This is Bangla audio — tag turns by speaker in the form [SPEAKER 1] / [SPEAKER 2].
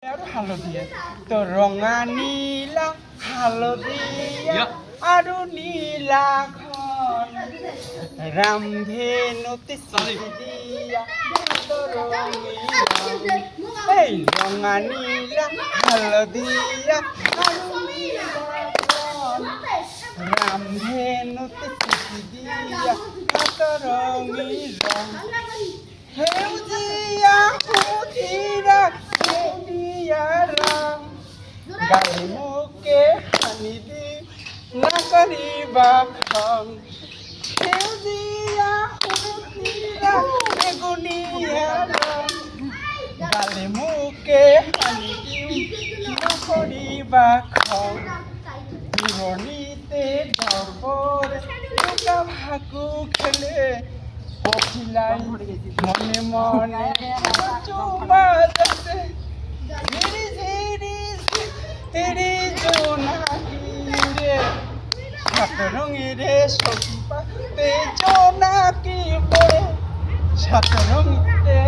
[SPEAKER 1] আৰু হালধীয়া তো ৰঙা নীলা হালধীয়া আৰু নীলাখন ৰামধেনুতে দিয়া এই ৰঙা নীলা হালধীয়া আৰু নীলাখন ৰামধেনুতে দিয়া ৰঙী ৰং সেউজীয়া সুধীৰা গালি মুখে সানি দি নকৰিবা খং সেউজীয়া সুধীৰা বেগুনীয়া ৰং গালি মুখে সানি দি নকৰিবা খং দূৰণিতে দৰবৰে দুটা ভাকু খেলে পখিলাই মনে মনে চুমা যাতে তেরি জোনাকিরে সাত রঙিরে সখী পাতে জোনাকি পড়ে সাত রঙিরে